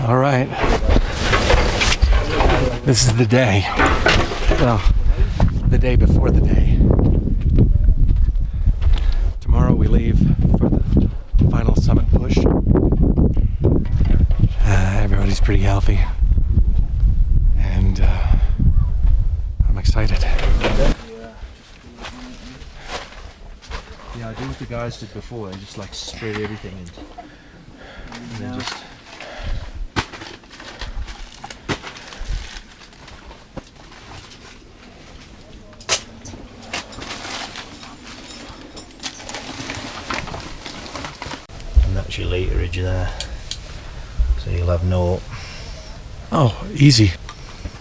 All right. This is the day. Well, the day before the day. Tomorrow we leave for the final summit push. Everybody's pretty healthy. And I'm excited. Yeah, I do what the guys did before. They just like spread everything and they just... And that's your literage there. So you'll have naught. Oh, easy.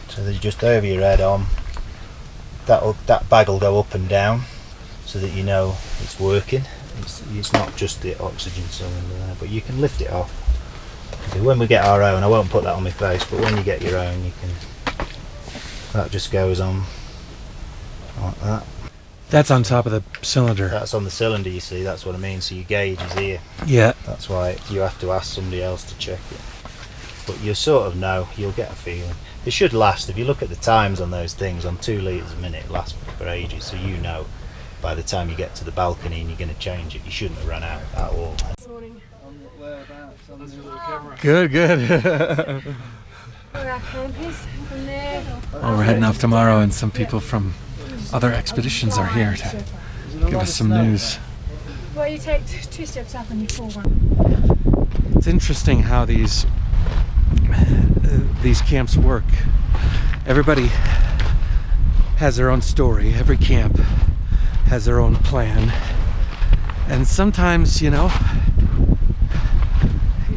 So they're just over your head on. That bag will go up and down so that you know it's working. It's not just the oxygen cylinder there, but you can lift it off. So when we get our own, I won't put that on my face, but when you get your own, you can. That just goes on like that. That's on top of the cylinder. That's on the cylinder, you see. That's what I mean. So your gauge is here. Yeah. That's why you have to ask somebody else to check it. But you sort of know. You'll get a feeling. They should last. If you look at the times on those things, on 2 litres a minute, it lasts for ages. So you know. By the time you get to the balcony and you're going to change it, you shouldn't have run out at all. Good, good. Well, we're heading off tomorrow, and some people from other expeditions are here to give us some news. Well, you take 2 steps up and you fall 1. It's interesting how these camps work. Everybody has their own story. Every camp has their own plan, and sometimes, you know,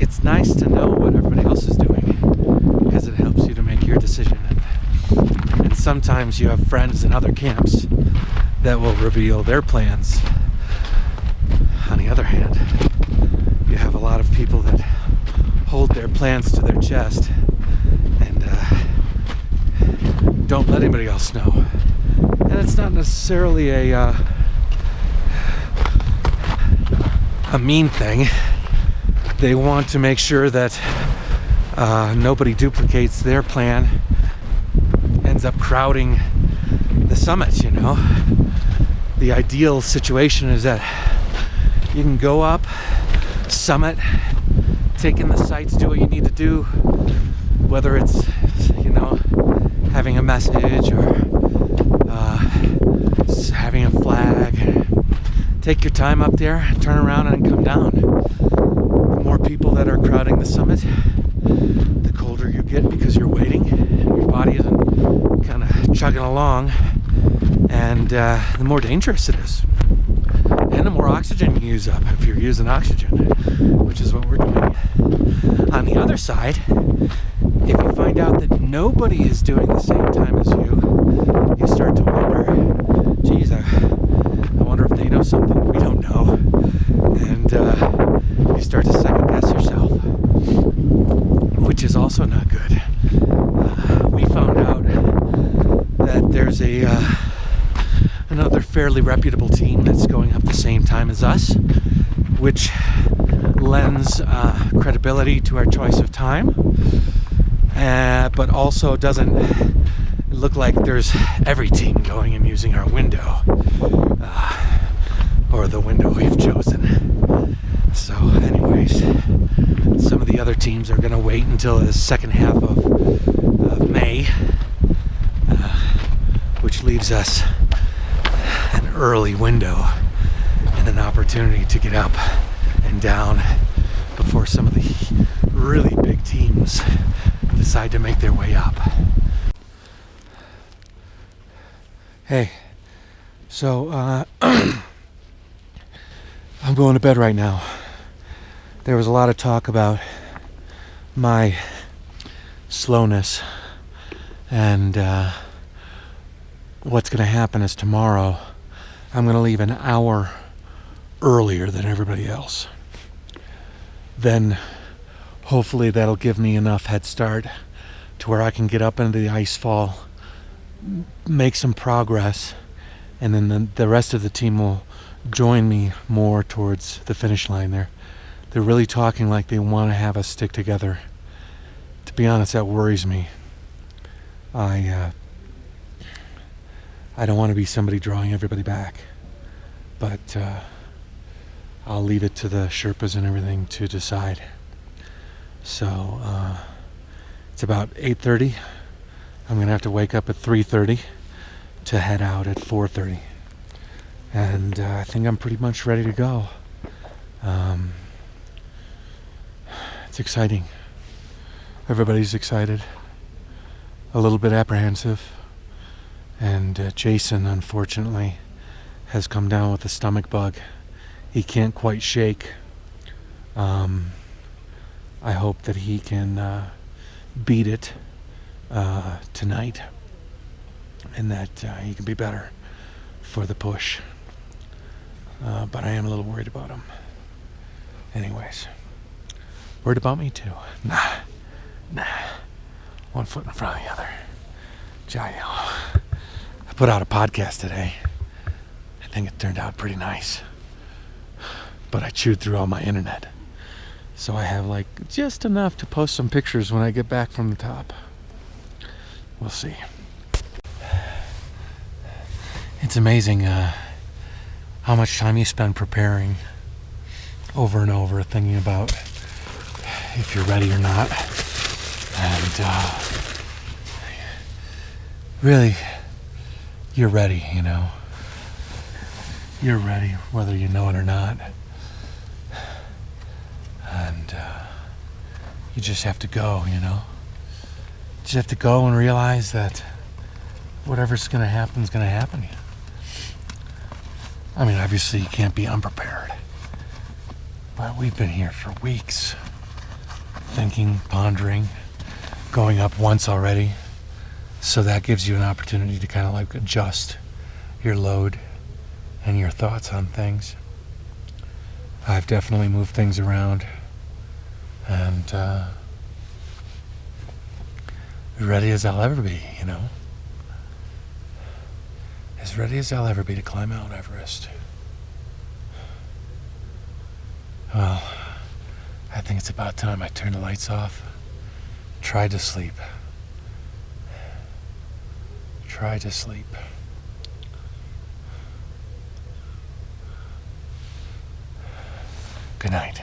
it's nice to know what everybody else is doing because it helps you to make your decision. And sometimes you have friends in other camps that will reveal their plans. On the other hand, you have a lot of people that hold their plans to their chest and don't let anybody else know. And it's not necessarily a mean thing. They want to make sure that nobody duplicates their plan, ends up crowding the summit, you know. The ideal situation is that you can go up, summit, take in the sights, do what you need to do, whether it's, you know, having a message or having a flag. Take your time up there, turn around and come down. The more people that are crowding the summit, the colder you get because you're waiting. Your body isn't kind of chugging along, and the more dangerous it is. And the more oxygen you use up if you're using oxygen, which is what we're doing. On the other side, if you find out that nobody is doing the same time as you start to wonder, geez, I wonder if they know something we don't know. And you start to second guess yourself, which is also not good. We found out that there's another fairly reputable team that's going up the same time as us, which lends credibility to our choice of time, but also doesn't look like there's every team going and using our window, or the window we've chosen. So anyways, some of the other teams are going to wait until the second half of May, which leaves us an early window and an opportunity to get up and down before some of the really big teams decide to make their way up. Hey, so I'm going to bed right now. There was a lot of talk about my slowness, and what's going to happen is tomorrow I'm going to leave an hour earlier than everybody else. Then hopefully that'll give me enough head start to where I can get up into the ice fall, make some progress, and then the rest of the team will join me more towards the finish line there. They're really talking like they want to have us stick together. To be honest, that worries me. I don't want to be somebody drawing everybody back, but I'll leave it to the Sherpas and everything to decide. So it's about 8:30. I'm gonna have to wake up at 3:30 to head out at 4:30, and I think I'm pretty much ready to go. It's exciting. Everybody's excited, a little bit apprehensive, and Jason, unfortunately, has come down with a stomach bug. He can't quite shake. I hope that he can beat it tonight, and that he can be better for the push. But I am a little worried about him. Anyways, worried about me too. Nah. One foot in front of the other. JaYoe. I put out a podcast today. I think it turned out pretty nice. But I chewed through all my internet. So I have like just enough to post some pictures when I get back from the top. We'll see. It's amazing how much time you spend preparing over and over, thinking about if you're ready or not. And really, you're ready, you know. You're ready whether you know it or not. And you just have to go, you know. You just have to go and realize that whatever's going to happen is going to happen. I mean, obviously you can't be unprepared. But we've been here for weeks, thinking, pondering, going up once already. So that gives you an opportunity to kind of like adjust your load and your thoughts on things. I've definitely moved things around, and ready as I'll ever be, you know. As ready as I'll ever be to climb Mount Everest. Well, I think it's about time I turn the lights off. Try to sleep. Try to sleep. Good night.